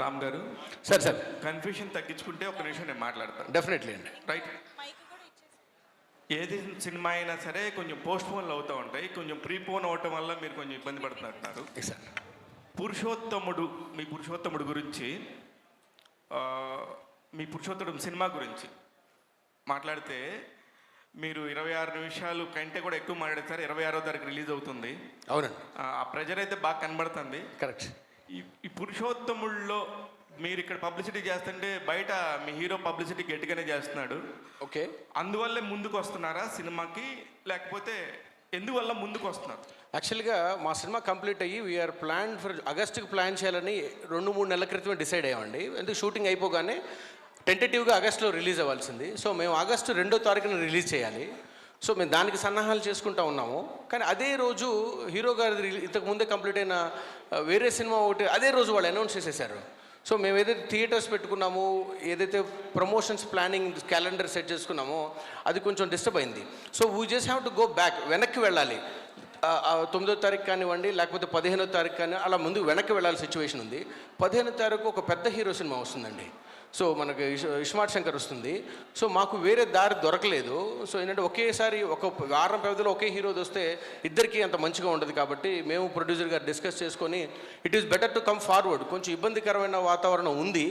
రామ్ గారు sir sir confusion తగ్గించుకుంటే ఒక నిమిషం నేను మాట్లాడతాను. డెఫినెట్లీ అండి. రైట్. ఏది సినిమా అయినా సరే కొంచెం పోస్ట్ పోన్లు అవుతూ ఉంటాయి, కొంచెం ప్రీపోన్ అవటం వల్ల మీరు కొంచెం ఇబ్బంది పడుతున్నారు. సార్ మీ పురుషోత్తముడు గురించి, మీ పురుషోత్తముడు సినిమా గురించి మాట్లాడితే మీరు 26 నిమిషాలు కంటే కూడా ఎక్కువ మాట్లాడతారు. 26వ తారీఖు రిలీజ్ అవుతుంది. అవునండి. ఆ ప్రెజర్ అయితే బాగా కనబడుతుంది. కరెక్ట్. ఈ పురుషోత్తముల్లో మీరు ఇక్కడ పబ్లిసిటీ చేస్తుంటే బయట మీ హీరో పబ్లిసిటీ గట్టిగానే చేస్తున్నాడు. ఓకే. అందువల్లే ముందుకు వస్తున్నారా సినిమాకి, లేకపోతే ఎందువల్ల ముందుకు వస్తున్నారు? యాక్చువల్గా మా సినిమా కంప్లీట్ అయ్యి వీఆర్ ప్లాన్ ఫర్ ఆగస్ట్కి ప్లాన్ చేయాలని 2-3 నెలల క్రితమే డిసైడ్ అయ్యామండి. ఎందుకు షూటింగ్ అయిపోగానే టెంటేటివ్గా ఆగస్ట్లో రిలీజ్ అవ్వాల్సింది. సో మేము ఆగస్టు 2వ తారీఖున రిలీజ్ చేయాలి. సో మేము దానికి సన్నాహాలు చేసుకుంటూ ఉన్నాము. కానీ అదే రోజు హీరో గారి ఇంతకు ముందే కంప్లీట్ అయిన వేరే సినిమా ఒకటి అదే రోజు వాళ్ళు అనౌన్స్ చేసేసారు. సో మేము ఏదైతే థియేటర్స్ పెట్టుకున్నామో, ఏదైతే ప్రమోషన్స్ ప్లానింగ్ క్యాలెండర్ సెట్ చేసుకున్నామో అది కొంచెం డిస్టర్బ్ అయింది. So we just have to go back, వెనక్కి వెళ్ళాలి. 9వ తారీఖు కానివ్వండి, లేకపోతే 15వ తారీఖు కానీ అలా ముందు వెనక్కి వెళ్ళాలి సిచ్యువేషన్ ఉంది. 15వ తారీఖు ఒక పెద్ద హీరో సినిమా వస్తుందండి. సో మనకి ఇస్మార్ట్ శంకర్ వస్తుంది. సో మాకు వేరే దారి దొరకలేదు. సో ఏంటంటే ఒకేసారి ఒక వారం వ్యవధిలో ఒకే హీరోది వస్తే ఇద్దరికి అంత మంచిగా ఉండదు. కాబట్టి మేము ప్రొడ్యూసర్ గారు డిస్కస్ చేసుకొని it is better to come forward. కొంచెం ఇబ్బందికరమైన వాతావరణం ఉంది,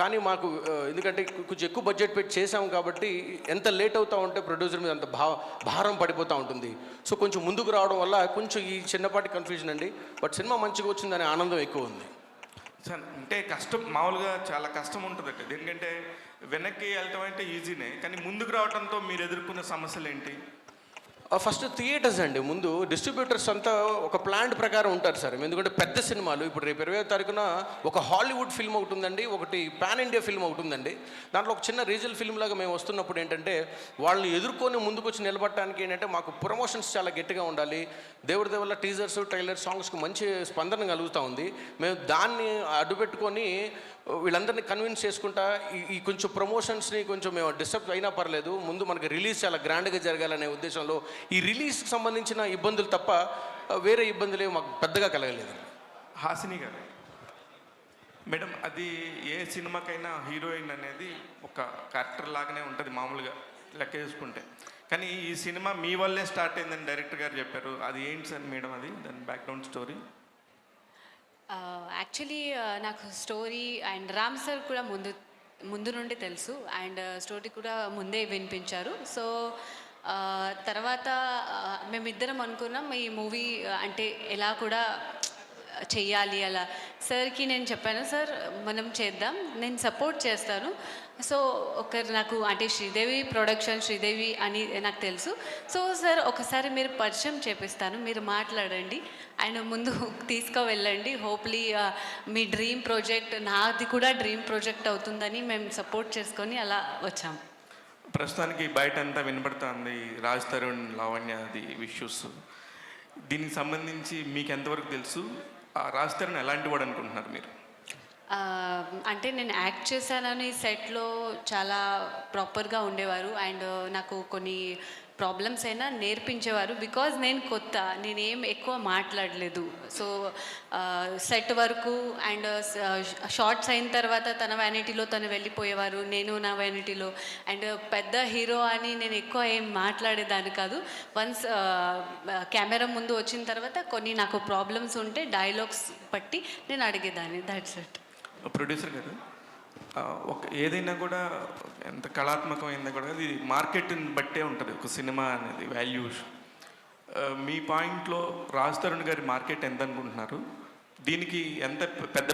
కానీ మాకు ఎందుకంటే కొంచెం ఎక్కువ బడ్జెట్ పెట్టి చేసాము కాబట్టి ఎంత లేట్ అవుతూ ఉంటే ప్రొడ్యూసర్ మీద అంత భారం పడిపోతూ ఉంటుంది. సో కొంచెం ముందుకు రావడం వల్ల కొంచెం ఈ చిన్నపాటి కన్ఫ్యూజన్ అండి. బట్ సినిమా మంచిగా వచ్చిందనే ఆనందం ఎక్కువ ఉంది. సార్ అంటే కష్టం, మామూలుగా చాలా కష్టం ఉంటుందండి. ఎందుకంటే వెనక్కి వెళ్ళటం అంటే ఈజీనే, కానీ ముందుకు రావడంతో మీరు ఎదుర్కొన్న సమస్యలు ఏంటి? ఫస్ట్ థియేటర్స్ అండి. ముందు డిస్ట్రిబ్యూటర్స్ అంతా ఒక ప్లాన్ ప్రకారం ఉంటారు సార్. ఎందుకంటే పెద్ద సినిమాలు ఇప్పుడు రేపు 20వ తారీఖున ఒక హాలీవుడ్ ఫిల్మ్ ఒకటి ఉందండి, ఒకటి పాన్ ఇండియా ఫిల్మ్ ఒకటి ఉందండి. దాంట్లో ఒక చిన్న రీజనల్ ఫిల్మ్ లాగా మేము వస్తున్నప్పుడు ఏంటంటే వాళ్ళని ఎదుర్కొని ముందుకు వచ్చి నిలబడటానికి ఏంటంటే మాకు ప్రమోషన్స్ చాలా గట్టిగా ఉండాలి. దేవుడి వల్ల టీజర్స్, ట్రైలర్, సాంగ్స్కి మంచి స్పందన కలుగుతూ ఉంది. మేము దాన్ని అడ్డుపెట్టుకొని వీళ్ళందరినీ కన్విన్స్ చేసుకుంటా ఈ కొంచెం ప్రమోషన్స్ని కొంచెం మేము డిస్టర్బ్ అయినా పర్లేదు, ముందు మనకి రిలీజ్ చాలా గ్రాండ్గా జరగాలనే ఉద్దేశంలో ఈ రిలీజ్కి సంబంధించిన ఇబ్బందులు తప్ప వేరే ఇబ్బందులు మాకు పెద్దగా కలగలేదు. హాసిని గారు మేడం, అది ఏ సినిమాకైనా హీరోయిన్ అనేది ఒక క్యారెక్టర్ లాగానే ఉంటుంది మామూలుగా లెక్క చేసుకుంటే. కానీ ఈ సినిమా మీ వల్లే స్టార్ట్ అయిందని డైరెక్టర్ గారు చెప్పారు. అది ఏంటి సార్ మేడం, అది దాని బ్యాక్గ్రౌండ్ స్టోరీ? యాక్చువల్లీ నాకు స్టోరీ అండ్ రామ్ సార్ కూడా ముందు నుండి తెలుసు, అండ్ స్టోరీ కూడా ముందే వినిపించారు. సో తర్వాత మేమిద్దరం అనుకున్నాం ఈ మూవీ అంటే ఎలా కూడా చెయ్యాలి. అలా సార్కి నేను చెప్పాను, సార్ మనం చేద్దాం, నేను సపోర్ట్ చేస్తాను. సో నాకు అంటే శ్రీదేవి ప్రొడక్షన్, శ్రీదేవి అని నాకు తెలుసు. సో సార్ ఒకసారి మీరు పరిచయం చేపిస్తాను, మీరు మాట్లాడండి, ఆయన ముందు తీసుకువెళ్ళండి. హోప్లీ మీ డ్రీమ్ ప్రాజెక్ట్, నాది కూడా డ్రీమ్ ప్రాజెక్ట్ అవుతుందని మేము సపోర్ట్ చేసుకొని అలా వచ్చాం. ప్రస్తుతానికి బయట అంతా వినపడుతుంది రాజ్ తరుణ్, లావణ్య అది ఇష్యూస్. దీనికి సంబంధించి మీకు ఎంతవరకు తెలుసు? రాజ్ తరుణ్ ఎలాంటి వాడు అనుకుంటున్నారు మీరు? అంటే నేను యాక్ట్ చేశానని సెట్లో చాలా ప్రాపర్గా ఉండేవారు, అండ్ నాకు కొన్ని ప్రాబ్లమ్స్ అయినా నేర్పించేవారు. బికాజ్ నేను కొత్త, నేనేం ఎక్కువ మాట్లాడలేదు. సో సెట్ వరకు అండ్ షార్ట్స్ అయిన తర్వాత తన వ్యానిటీలో తను వెళ్ళిపోయేవారు, నేను నా వ్యానిటీలో. అండ్ పెద్ద హీరో అని నేను ఎక్కువ ఏం మాట్లాడేదాన్ని కాదు. వన్స్ కెమెరా ముందు వచ్చిన తర్వాత కొన్ని నాకు ప్రాబ్లమ్స్ ఉంటే డైలాగ్స్ బట్టి నేను అడిగేదాన్ని. That's it. ప్రొడ్యూసర్ గారు, ఒక ఏదైనా కూడా ఎంత కళాత్మకమైందా కూడా అది మార్కెట్ని బట్టే ఉంటుంది ఒక సినిమా అనేది వాల్యూస్. మీ పాయింట్లో రాజ్ తరుణ్ గారి మార్కెట్ ఎంత అనుకుంటున్నారు? దీనికి ఎంత పెద్ద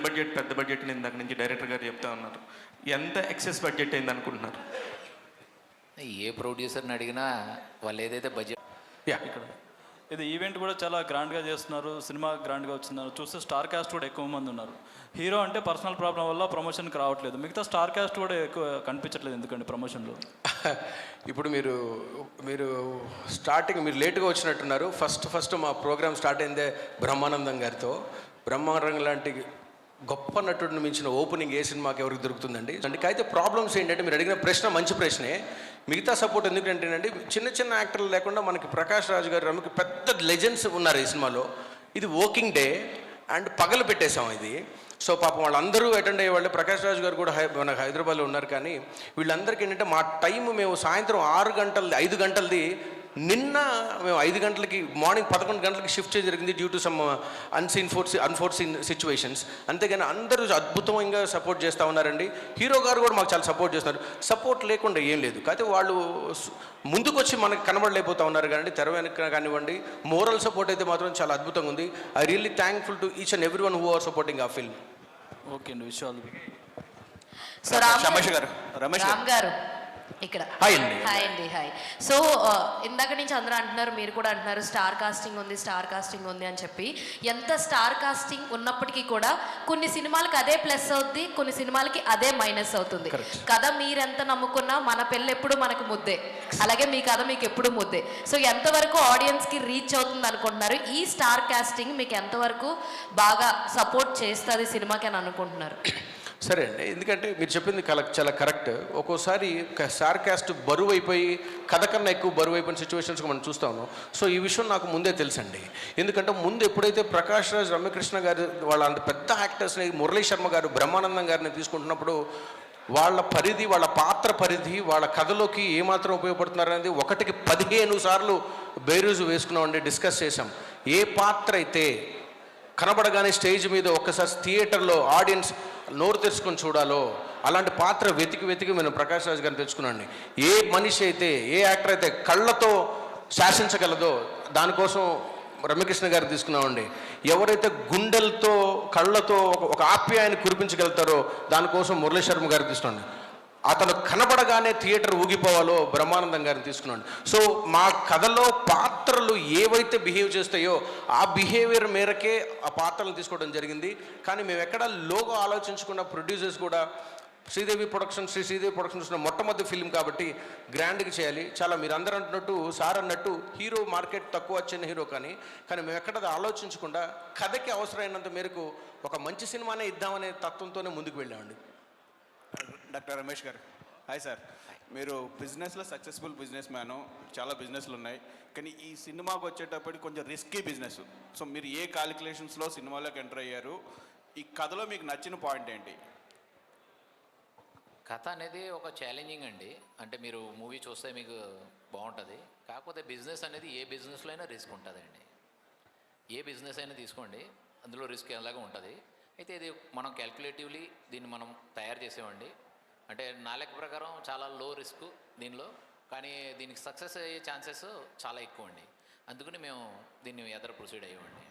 బడ్జెట్ ఇందాక నుంచి డైరెక్టర్ గారు చెప్తా ఉన్నారు, ఎంత ఎక్సెస్ బడ్జెట్ అయింది అనుకుంటున్నారు? ఏ ప్రొడ్యూసర్ని అడిగినా వాళ్ళు ఏదైతే బడ్జెట్ ఇక్కడ ఇది ఈవెంట్ కూడా చాలా గ్రాండ్గా చేస్తున్నారు, సినిమా గ్రాండ్గా వచ్చిందని చూస్తే స్టార్ కాస్ట్ కూడా ఎక్కువ మంది ఉన్నారు. హీరో అంటే పర్సనల్ ప్రాబ్లం వల్ల ప్రమోషన్కి రావట్లేదు, మిగతా స్టార్ కాస్ట్ కూడా ఎక్కువ కనిపించట్లేదు. ఎందుకండి ప్రమోషన్లో? ఇప్పుడు మీరు స్టార్టింగ్ మీరు లేట్గా వచ్చినట్టున్నారు. ఫస్ట్ మా ప్రోగ్రామ్ స్టార్ట్ అయిందే బ్రహ్మానందం గారితో. బ్రహ్మానందం లాంటి గొప్ప నటుడిని మించిన ఓపెనింగ్ ఏ సినిమాకి ఎవరికి దొరుకుతుందండి? అంటే అయితే ప్రాబ్లమ్స్ ఏంటంటే మీరు అడిగిన ప్రశ్న మంచి ప్రశ్నే. మిగతా సపోర్ట్ ఎందుకంటేనండి చిన్న యాక్టర్లు లేకుండా మనకి ప్రకాష్ రాజు గారు, మనకి పెద్ద లెజెండ్స్ ఉన్నారు ఈ సినిమాలో. ఇది వర్కింగ్ డే అండ్ పగలు పెట్టేశాం ఇది. సో పాపం వాళ్ళందరూ అటెండ్ అయ్యేవాళ్ళు. ప్రకాష్ రాజ్ గారు కూడా మన హైదరాబాద్లో ఉన్నారు. కానీ వీళ్ళందరికీ ఏంటంటే మా టైం మేము సాయంత్రం 5 గంటలది నిన్న మేము 5 గంటలకి మార్నింగ్ 11 గంటలకి షిఫ్ట్ చేయడం జరిగింది due to some unforeseen situations. అంతేగాని అందరూ అద్భుతంగా సపోర్ట్ చేస్తూ ఉన్నారండి. హీరో గారు కూడా మాకు చాలా సపోర్ట్ చేస్తున్నారు. సపోర్ట్ లేకుండా ఏం లేదు. కాకపోతే వాళ్ళు ముందుకొచ్చి మనకు కనబడలేకపోతూ ఉన్నారు. కానీ తెర వెనక కానివ్వండి, మోరల్ సపోర్ట్ అయితే మాత్రం చాలా అద్భుతంగా ఉంది. I really thankful to each and every one who are supporting ఆ ఫిల్మ్. ఓకే అండి, విషయాలు. సో రామ్ గారు ఇక్కడ హాయ్ అండి. హాయ్ అండి. హాయ్. సో ఇందాక నుంచి అందరూ అంటున్నారు, మీరు కూడా అంటున్నారు స్టార్ కాస్టింగ్ ఉంది అని చెప్పి. ఎంత స్టార్ కాస్టింగ్ ఉన్నప్పటికీ కూడా కొన్ని సినిమాలకి అదే ప్లస్ అవుతుంది, కొన్ని సినిమాలకి అదే మైనస్ అవుతుంది. కథ మీరెంత నమ్ముకున్నా మన పెళ్ళి ఎప్పుడు మనకు ముద్దే, అలాగే మీ కథ మీకు ఎప్పుడు ముద్దే. సో ఎంతవరకు ఆడియన్స్కి రీచ్ అవుతుంది అనుకుంటున్నారు? ఈ స్టార్ కాస్టింగ్ మీకు ఎంతవరకు బాగా సపోర్ట్ చేస్తుంది సినిమాకి అని అనుకుంటున్నారు? సరే అండి, ఎందుకంటే మీరు చెప్పింది చాలా కరెక్ట్. ఒక్కోసారి స్టార్ కాస్ట్ బరువు అయిపోయి కథ కన్నా ఎక్కువ బరువు అయిపోయిన సిచ్యువేషన్స్ మనం చూస్తా ఉన్నాం. సో ఈ విషయం నాకు ముందే తెలుసండి. ఎందుకంటే ముందు ఎప్పుడైతే ప్రకాష్ రాజ్, రమ్యకృష్ణ గారు వాళ్ళ అంత పెద్ద యాక్టర్స్ని, మురళీ శర్మ గారు, బ్రహ్మానందం గారిని తీసుకుంటున్నప్పుడు వాళ్ళ పరిధి, వాళ్ళ పాత్ర పరిధి, వాళ్ళ కథలోకి ఏమాత్రం ఉపయోగపడుతున్నారు అనేది 1కి 15 సార్లు బేరీజు వేసుకున్నామండి, డిస్కస్ చేసాం. ఏ పాత్ర అయితే కనబడగానే స్టేజ్ మీద ఒక్కసారి థియేటర్లో ఆడియన్స్ నోరు తెరుచుకొని చూడాలో అలాంటి పాత్ర వెతికి మేము ప్రకాష్ రాజ్ గారిని తెచ్చుకున్నాండి. ఏ మనిషి అయితే, ఏ యాక్టర్ అయితే కళ్ళతో శాసించగలదో దానికోసం రమ్యకృష్ణ గారు తీసుకున్నామండి. ఎవరైతే గుండెలతో, కళ్ళతో ఒక ఆప్యాయాన్ని కురిపించగలుగుతారో దానికోసం మురళీ శర్మ గారు తీసుకున్నాండి. అతను కనబడగానే థియేటర్ ఊగిపోవాలో బ్రహ్మానందం గారిని తీసుకున్నాడు. సో మా కథలో పాత్రలు ఏవైతే బిహేవ్ చేస్తాయో ఆ బిహేవియర్ మేరకే ఆ పాత్రలను తీసుకోవడం జరిగింది. కానీ మేము ఎక్కడ లోగా ఆలోచించకుండా ప్రొడ్యూసర్స్ కూడా శ్రీదేవి ప్రొడక్షన్స్ మొట్టమొదటి ఫిల్మ్ కాబట్టి గ్రాండ్గా చేయాలి. చాలా మీరు అందరూ అంటున్నట్టు, సార్ అన్నట్టు హీరో మార్కెట్ తక్కువ చిన్న హీరో కానీ మేము ఎక్కడ ఆలోచించకుండా కథకి అవసరమైనంత మేరకు ఒక మంచి సినిమానే ఇద్దామనే తత్వంతోనే ముందుకు వెళ్ళామండి. డాక్టర్ రమేష్ గారు, హాయ్ సార్. మీరు బిజినెస్లో సక్సెస్ఫుల్ బిజినెస్ మ్యాను, చాలా బిజినెస్లు ఉన్నాయి. కానీ ఈ సినిమాకి వచ్చేటప్పటికి కొంచెం రిస్కీ బిజినెస్. సో మీరు ఏ క్యాలిక్యులేషన్స్లో సినిమాలోకి ఎంటర్ అయ్యారు? ఈ కథలో మీకు నచ్చిన పాయింట్ ఏంటి? కథ అనేది ఒక ఛాలెంజింగ్ అండి. అంటే మీరు మూవీ చూస్తే మీకు బాగుంటుంది. కాకపోతే బిజినెస్ అనేది ఏ బిజినెస్లో అయినా రిస్క్ ఉంటుందండి. ఏ బిజినెస్ అయినా తీసుకోండి, అందులో రిస్క్ ఎలాగా ఉంటుంది. అయితే ఇది మనం క్యాల్కులేటివ్లీ దీన్ని మనం తయారు చేసామండి. అంటే నా లెక్క ప్రకారం చాలా లో రిస్క్ దీనిలో, కానీ దీనికి సక్సెస్ అయ్యే ఛాన్సెస్ చాలా ఎక్కువ అండి. అందుకని మేము దీన్ని ఎదర ప్రొసీడ్ అయ్యామండి.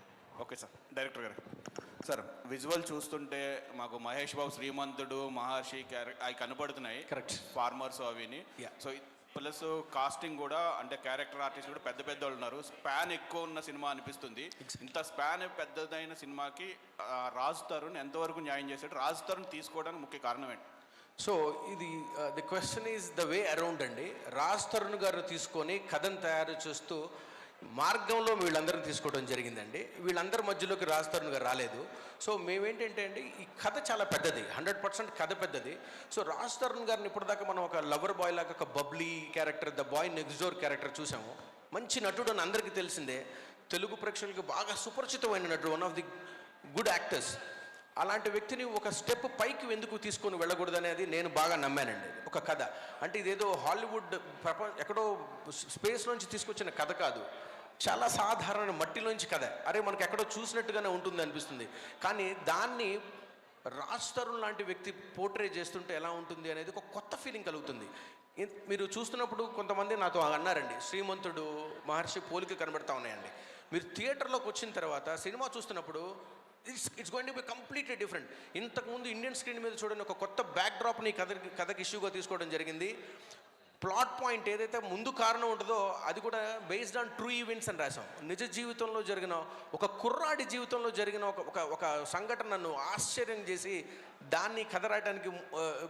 Okay sir. డైరెక్టర్ గారు, సార్ విజువల్ చూస్తుంటే మాకు మహేష్ బాబు శ్రీమంతుడు, మహర్షి అవి కనపడుతున్నాయి. కరెక్ట్. ఫార్మర్స్ అవిని. సో ప్లస్ కాస్టింగ్ కూడా, అంటే క్యారెక్టర్ ఆర్టిస్ట్ కూడా పెద్ద వాళ్ళు ఉన్నారు. స్పాన్ ఎక్కువ ఉన్న సినిమా అనిపిస్తుంది. ఇంత స్పాన్ పెద్దదైన సినిమాకి రాజ్ తరుణ్ ఎంతవరకు న్యాయం చేశాడు? రాజ్ తరుణ్ తీసుకోవడానికి ముఖ్య కారణం ఏంటి? సో ఇది the question is the way around అండి. రాజ్ తరుణ్ గారు తీసుకొని కథను తయారు చేస్తూ మార్గంలో వీళ్ళందరినీ తీసుకోవడం జరిగిందండి. వీళ్ళందరి మధ్యలోకి రాజ్ తరుణ్ గారు రాలేదు. సో మేమేంటంటే అండి, ఈ కథ చాలా పెద్దది, 100% కథ పెద్దది. సో రాజ్ తరుణ్ గారిని ఇప్పటిదాకా మనం ఒక లవర్ బాయ్ లాగా, ఒక bubbly character, the boy next door character చూసాము. మంచి నటుడు అని అందరికీ తెలిసిందే. తెలుగు ప్రేక్షకులకు బాగా సుపరిచితమైన నటుడు, one of the good actors. అలాంటి వ్యక్తిని ఒక స్టెప్ పైకి ఎందుకు తీసుకొని వెళ్ళకూడదు అనేది నేను బాగా నమ్మానండి. ఒక కథ అంటే ఇదేదో హాలీవుడ్ ఎక్కడో స్పేస్ నుంచి తీసుకొచ్చిన కథ కాదు, చాలా సాధారణ మట్టిలోంచి కథ. అరే మనకు ఎక్కడో చూసినట్టుగానే ఉంటుంది అనిపిస్తుంది. కానీ దాన్ని రాజ్ తరుణ్ లాంటి వ్యక్తి పోర్ట్రే చేస్తుంటే ఎలా ఉంటుంది అనేది ఒక కొత్త ఫీలింగ్ కలుగుతుంది. మీరు చూస్తున్నప్పుడు కొంతమంది నాతో అన్నారండి, శ్రీమంతుడు, మహర్షి పోలిక కనబడతా ఉన్నాయండి. మీరు థియేటర్లోకి వచ్చిన తర్వాత సినిమా చూస్తున్నప్పుడు it's going to be completely different. ఇంతకుముందు ఇండియన్ స్క్రీన్ మీద చూడండి, ఒక కొత్త బ్యాక్ డ్రాప్ని కథకి ఇష్యూగా తీసుకోవడం జరిగింది. ప్లాట్ పాయింట్ ఏదైతే ముందు కారణం ఉంటుందో అది కూడా బేస్డ్ ఆన్ ట్రూ ఈవెంట్స్ అని రాసాం. నిజ జీవితంలో జరిగిన ఒక కుర్రాడి జీవితంలో జరిగిన ఒక సంఘటనను ఆశ్చర్యం చేసి దాన్ని కథ రాయడానికి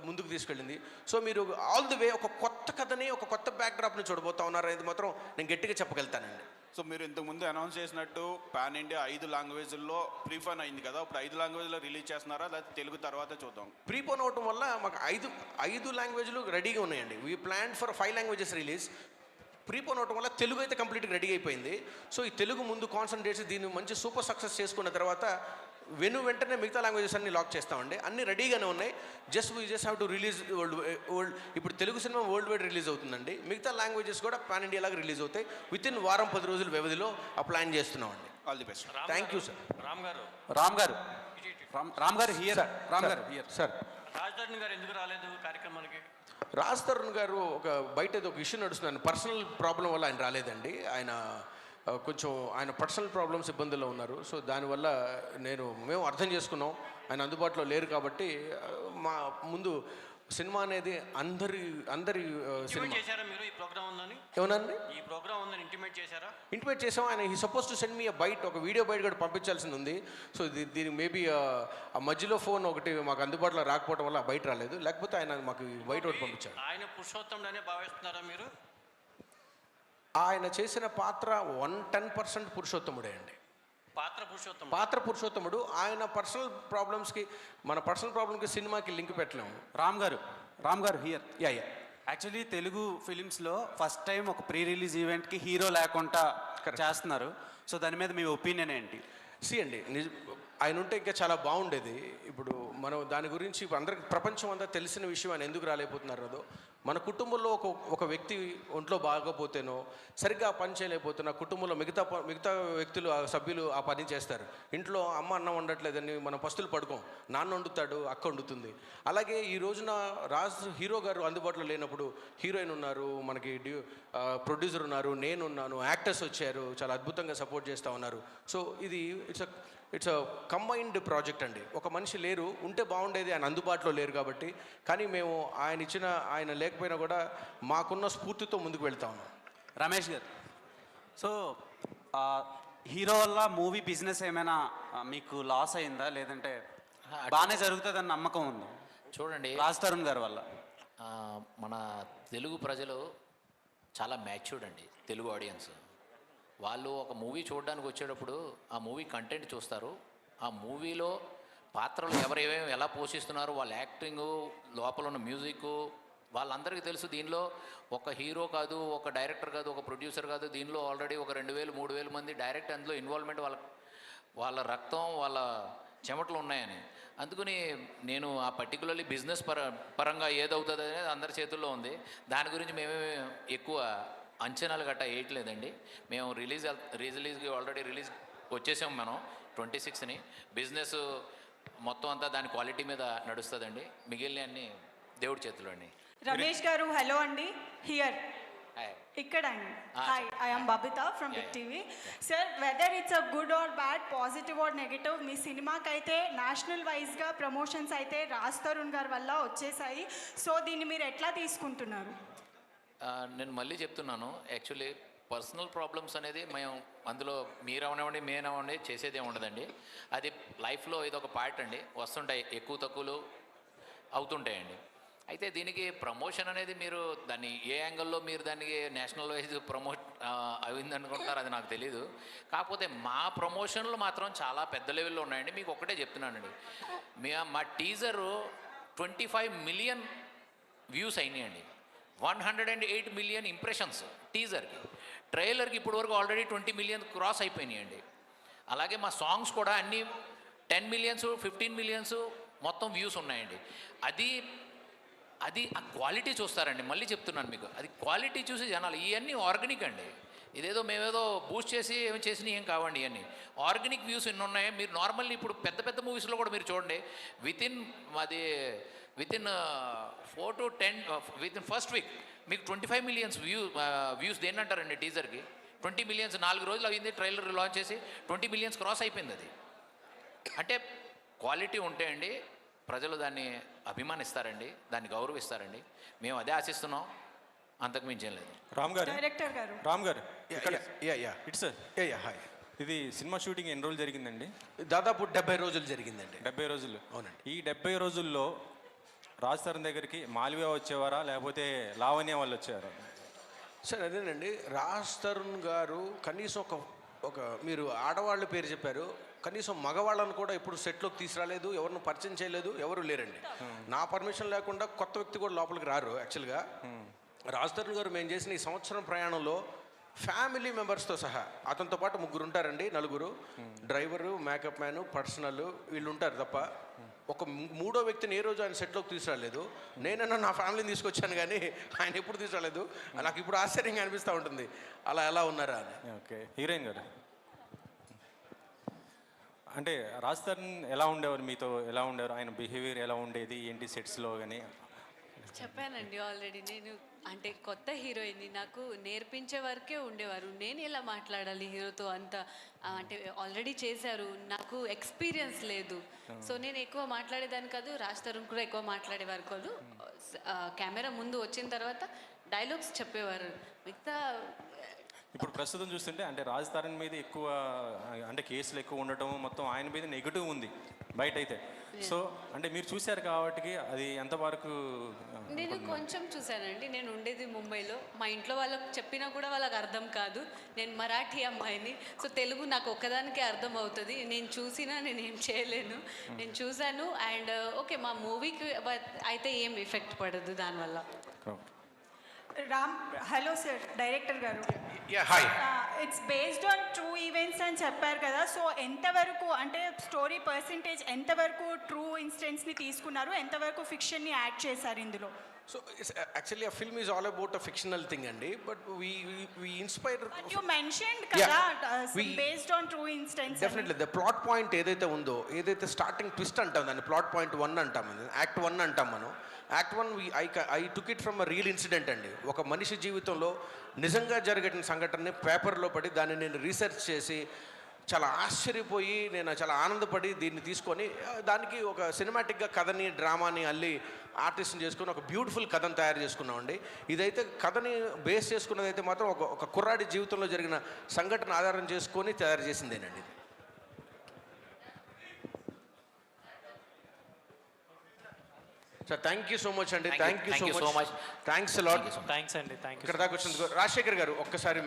ముందుకు తీసుకెళ్ళింది. సో మీరు ఆల్ ది వే ఒక కొత్త కథని, ఒక కొత్త బ్యాక్ డ్రాప్ని చూడబోతా ఉన్నారు అనేది మాత్రం నేను గట్టిగా చెప్పగలుగుతానండి. సో మీరు ఇంతకుముందు అనౌన్స్ చేసినట్టు పాన్ ఇండియా 5 లాంగ్వేజ్ల్లో ప్రీఫోన్ అయింది కదా, ఇప్పుడు 5 లాంగ్వేజ్లో రిలీజ్ చేస్తున్నారా, లేకపోతే తెలుగు తర్వాత చూద్దాం? ప్రీపోన్ అవటం వల్ల మాకు 5 లాంగ్వేజ్లు రెడీగా ఉన్నాయండి. We plan for 5 languages release. Prepone అవడం వల్ల తెలుగు అయితే కంప్లీట్గా రెడీ అయిపోయింది. సో ఈ తెలుగు ముందు కాన్సన్ట్రేట్ చేసి దీన్ని మంచి సూపర్ సక్సెస్ చేసుకున్న తర్వాత వెంటనే మిగతా లాంగ్వేజెస్ అన్ని లాక్ చేస్తామండి. అన్ని రెడీగానే ఉన్నాయి. We just have to release world. ఇప్పుడు Telugu cinema worldwide release అవుతుందండి. మిగతా లాంగ్వేజెస్ కూడా పాన్ ఇండియా లాగా రిలీజ్ అవుతాయి. వితిన్ వారం 10 రోజుల వ్యవధిలో ఆ ప్లాన్ చేస్తున్నామండి. All the best. Thank you sir. Ram garu here sir. రాజధాని గారు ఎందుకు రాలేదు కార్యక్రమానికి? రాజ్ తరుణ్ గారు బయట ఏదో ఒక ఇష్యూ నడుస్తున్నాను, పర్సనల్ ప్రాబ్లం వల్ల ఆయన రాలేదండి. ఆయన కొంచెం ఆయన పర్సనల్ ప్రాబ్లమ్స్ ఇబ్బందుల్లో ఉన్నారు. సో దానివల్ల మేము అర్థం చేసుకున్నాం, ఆయన అందుబాటులో లేరు కాబట్టి మా ముందు సినిమా అనేది అందరి సినిమా. చేశారా మీరు ఈ ప్రోగ్రామ్ ఉందని? ఏమనండి? ఈ ప్రోగ్రామ్ ఉందని ఇంటిమేట్ చేశారా? ఇంటిమేట్ చేసాం. ఆయన he suppose to send me ఒక వీడియో బయట కూడా పంపించాల్సింది ఉంది. సో దీనికి మేబీ ఆ మధ్యలో ఫోన్ ఒకటి మాకు అందుబాటులో రాకపోవడం వల్ల బయట రాలేదు, లేకపోతే ఆయన మాకు బయట ఒకటి పంపించారు. ఆయన పురుషోత్తముడనే భావిస్తున్నారా మీరు? ఆయన చేసిన పాత్ర 110% పురుషోత్తముడే అండి. పాత్ర పురుషోత్తముడు. ఆయన పర్సనల్ ప్రాబ్లమ్స్కి మన పర్సనల్ ప్రాబ్లమ్కి సినిమాకి లింక్ పెట్టలేము. రామ్ గారు హియర్. యాక్చువల్లీ తెలుగు ఫిలిమ్స్లో ఫస్ట్ టైం ఒక ప్రీ రిలీజ్ ఈవెంట్కి హీరో లేకుండా చేస్తున్నారు. సో దాని మీద మీ ఒపీనియన్ ఏంటి? అండి ఆయన ఉంటే ఇంకా చాలా బాగుండేది. ఇప్పుడు మనం దాని గురించి అందరికి ప్రపంచం అంతా తెలిసిన విషయం ఆయన ఎందుకు రాలేకపోతున్నారు. మన కుటుంబంలో ఒక వ్యక్తి ఒంట్లో బాగోపోతేనో సరిగ్గా పని చేయలేకపోతున్నా కుటుంబంలో మిగతా వ్యక్తులు సభ్యులు ఆ పని చేస్తారు. ఇంట్లో అమ్మ అన్నం వండట్లేదని మనం పస్తులు పడుకోం, నాన్న వండుతాడు, అక్క వండుతుంది. అలాగే ఈ రోజున హీరో గారు అందుబాటులో లేనప్పుడు హీరోయిన్ ఉన్నారు, మనకి ప్రొడ్యూసర్ ఉన్నారు, నేనున్నాను, యాక్టర్స్ వచ్చారు, చాలా అద్భుతంగా సపోర్ట్ చేస్తూ ఉన్నారు. సో ఇది ఇట్స్ కంబైన్డ్ ప్రాజెక్ట్ అండి. ఒక మనిషి లేరు, ఉంటే బాగుండేది, ఆయన అందుబాటులో లేరు కాబట్టి. కానీ మేము ఆయన లేకపోయినా కూడా మాకున్న స్ఫూర్తితో ముందుకు వెళ్తా ఉన్నాం. రమేష్ గారు, సో హీరో వల్ల మూవీ బిజినెస్ ఏమైనా మీకు లాస్ అయిందా, లేదంటే బాగానే జరుగుతుందని నమ్మకం ఉందా? చూడండి, రాజ్ తరుణ్ గారి వల్ల మన తెలుగు ప్రజలు చాలా మ్యాచ్యూర్డ్ అండి. తెలుగు ఆడియన్స్ వాళ్ళు ఒక మూవీ చూడడానికి వచ్చేటప్పుడు ఆ మూవీ కంటెంట్ చూస్తారు. ఆ మూవీలో పాత్రలు ఎవరేమేమి ఎలా పోషిస్తున్నారు, వాళ్ళ యాక్టింగు, లోపల ఉన్న మ్యూజిక్ వాళ్ళందరికీ తెలుసు. దీనిలో ఒక హీరో కాదు, ఒక డైరెక్టర్ కాదు, ఒక ప్రొడ్యూసర్ కాదు, దీనిలో ఆల్రెడీ ఒక 2000-3000 మంది డైరెక్ట్ అందులో ఇన్వాల్వ్మెంట్, వాళ్ళ రక్తం, వాళ్ళ చెమటలు ఉన్నాయని. అందుకని నేను ఆ పర్టికులర్లీ బిజినెస్ పరంగా ఏదవుతుంది అనేది అందరి చేతుల్లో ఉంది. దాని గురించి మేమే ఎక్కువ అంచనాలు గట్టా వేయట్లేదండి. మేము రిలీజ్కి ఆల్రెడీ రిలీజ్ వచ్చేసాం మనం 26ని. బిజినెస్ మొత్తం అంతా దాని క్వాలిటీ మీద నడుస్తుందండి. మిగిలిన అన్ని దేవుడి చేతిలో అండి. రమేష్ గారు హలో అండి. హియర్ ఇక్కడ అండి. Hi, I'm Babita from Big TV. Sir, whether it's a good or bad, positive or negative, మీ సినిమాకి అయితే నేషనల్ వైజ్గా ప్రమోషన్స్ అయితే రాజ్ తరుణ్ గారి వల్ల వచ్చేసాయి. సో దీన్ని మీరు ఎట్లా తీసుకుంటున్నారు? నేను మళ్ళీ చెప్తున్నాను, యాక్చువల్లీ పర్సనల్ ప్రాబ్లమ్స్ అనేది మేము అందులో మీరవనివ్వండి మేనవ్వండి చేసేదే ఉండదండి. అది లైఫ్లో ఇది ఒక పార్ట్ అండి. వస్తుంటాయి, ఎక్కువ తక్కువలు అవుతుంటాయండి. అయితే దీనికి ప్రమోషన్ అనేది మీరు దాన్ని ఏ యాంగిల్లో మీరు దానికి నేషనల్ వైజ్ అయిందనుకుంటున్నారు అది నాకు తెలీదు. కాకపోతే మా ప్రమోషన్లు మాత్రం చాలా పెద్ద లెవెల్లో ఉన్నాయండి. మీకు ఒక్కటే చెప్తున్నానండి, మా టీజరు 25 మిలియన్ వ్యూస్ అయినాయండి. 108 మిలియన్ ఇంప్రెషన్స్ టీజర్కి. ట్రైలర్కి ఇప్పుడు వరకు ఆల్రెడీ 20 మిలియన్ క్రాస్ అయిపోయినాయండి. అలాగే మా సాంగ్స్ కూడా అన్నీ 10 మిలియన్స్ 15 మిలియన్స్ మొత్తం వ్యూస్ ఉన్నాయండి. అది ఆ క్వాలిటీ చూస్తారండి. మళ్ళీ చెప్తున్నాను మీకు, అది క్వాలిటీ చూసి జనాలు. ఇవన్నీ ఆర్గానిక్ అండి. ఇదేదో మేమేదో బూస్ట్ చేసి ఏమి చేసినా ఏం కావండి. ఇవన్నీ ఆర్గానిక్ వ్యూస్ ఎన్ని ఉన్నాయి. మీరు నార్మల్లీ ఇప్పుడు పెద్ద మూవీస్లో కూడా మీరు చూడండి, within 4 to 10 within first week మీకు 25 మిలియన్స్ వ్యూస్ దేన్ని అంటారండి టీజర్కి. 20 మిలియన్స్ 4 రోజులు అయింది ట్రైలర్ లాంచ్ చేసి 20 మిలియన్స్ క్రాస్ అయిపోయింది. అది అంటే క్వాలిటీ ఉంటే అండి ప్రజలు దాన్ని అభిమానిస్తారండి, దాన్ని గౌరవిస్తారండి. మేము అదే ఆశిస్తున్నాం, అంతకు మించేం లేదు. డైరెక్టర్ గారు, రామ్ గారు, ఇట్స్ హాయ్. ఇది సినిమా షూటింగ్ ఎన్ని రోజులు జరిగిందండి? దాదాపు 70 రోజులు జరిగిందండి. 70 రోజులు. అవునండి. ఈ 70 రోజుల్లో రాజ్ తరుణ్ దగ్గరికి మాల్వియా వచ్చేవారా, లేకపోతే లావణ్య వాళ్ళు వచ్చేవారా? సార్ అదేనండి, రాజ్ తరుణ్ గారు కనీసం ఒక మీరు ఆడవాళ్ళ పేరు చెప్పారు, కనీసం మగవాళ్ళను కూడా ఎప్పుడు సెట్లోకి తీసుకురాలేదు, ఎవరిని పరిచయం చేయలేదు, ఎవరు లేరండి. నా పర్మిషన్ లేకుండా కొత్త వ్యక్తి కూడా లోపలికి రారు యాక్చువల్గా. రాజ్ తరుణ్ గారు మేము చేసిన ఈ సంవత్సరం ప్రయాణంలో ఫ్యామిలీ మెంబర్స్తో సహా అతనితో పాటు 3 ఉంటారండి, 4, డ్రైవరు, మేకప్ మ్యాను, పర్సనల్, వీళ్ళు ఉంటారు తప్ప ఒక మూడో వ్యక్తిని ఏ రోజు ఆయన సెట్లోకి తీసుకురాలేదు. నేనన్నా నా ఫ్యామిలీని తీసుకొచ్చాను కానీ ఆయన ఎప్పుడు తీసుకురాలేదు. నాకు ఇప్పుడు ఆశ్చర్యంగా అనిపిస్తూ ఉంటుంది అలా ఎలా ఉన్నారా అని. ఓకే, హీరోయిన్ గారు అంటే రాజ్ తరుణ్ ఎలా ఉండేవారు, మీతో ఎలా ఉండేవారు, ఆయన బిహేవియర్ ఎలా ఉండేది ఏంటి సెట్స్లో కానీ? చెప్పానండి ఆల్రెడీ. నేను అంటే కొత్త హీరోయిన్ని, నాకు నేర్పించే వరకే ఉండేవారు. నేను ఎలా మాట్లాడాలి హీరోతో అంత అంటే ఆల్రెడీ చేశారు, నాకు ఎక్స్పీరియన్స్ లేదు. సో నేను ఎక్కువ మాట్లాడేదాన్ని కాదు, రాజ్ తరుణ్ కూడా ఎక్కువ మాట్లాడేవారు కాదు. కెమెరా ముందు వచ్చిన తర్వాత డైలాగ్స్ చెప్పేవారు. మిగతా ఇప్పుడు ప్రస్తుతం చూస్తుంటే అంటే రాజ్ తరుణ్ మీద ఎక్కువ అంటే కేసులు ఎక్కువ ఉండటం, మొత్తం ఆయన మీద నెగిటివ్ ఉంది బయట అయితే. సో అంటే మీరు చూశారు కాబట్టి అది ఎంతవరకు? నేను కొంచెం చూశానండి. నేను ఉండేది ముంబైలో. మా ఇంట్లో వాళ్ళకి చెప్పినా కూడా వాళ్ళకి అర్థం కాదు. నేను మరాఠీ అమ్మాయిని, సో తెలుగు నాకు ఒక్కదానికే అర్థం అవుతుంది. నేను చూసినా నేనేం చేయలేను. నేను చూశాను అండ్ ఓకే, మా మూవీకి అయితే ఏం ఎఫెక్ట్ పడదు దానివల్ల. హలో సార్, డైరెక్టర్ గారు. Hi. It's based on true events అని చెప్పారు కదా, సో ఎంతవరకు అంటే స్టోరీ పర్సంటేజ్ ఎంతవరకు ట్రూ ఇన్సిడెంట్స్ని తీసుకున్నారు, ఎంతవరకు ఫిక్షన్ని యాడ్ చేశారు ఇందులో? సో యాక్చువల్లీ ఆ film is all about a fictional thing అండి. But we inspire. You mentioned కదా based on true incidents. Definitely the plot point ఏదైతే ఉందో, ఏదైతే స్టార్టింగ్ ట్విస్ట్ అంటాం దాన్ని ప్లాట్ పాయింట్ 1 అంటాం, యాక్ట్ 1 అంటాం మనం. Act 1 I took it from a real incident అండి. ఒక మనిషి జీవితంలో నిజంగా జరిగిన సంఘటనని పేపర్లో పడి దాన్ని నేను రీసెర్చ్ చేసి చాలా ఆశ్చర్యపోయి నేను చాలా ఆనందపడి దీన్ని తీసుకొని దానికి ఒక సినిమాటిక్గా కథని, డ్రామాని అల్లి ఆర్టిస్ట్ని చేసుకొని ఒక బ్యూటిఫుల్ కథను తయారు చేసుకున్నామండి. ఇదైతే కథని బేస్ చేసుకున్నదైతే మాత్రం ఒక కుర్రాడి జీవితంలో జరిగిన సంఘటన ఆధారం చేసుకొని తయారు చేసిందేనండి. Sir thank you so much అండి. Thank you so much. Thanks lot. Thanks అండి. Thank you. ఇక్కడ దాకా వచ్చినందుకు రాజశేఖర్ గారు ఒక్కసారి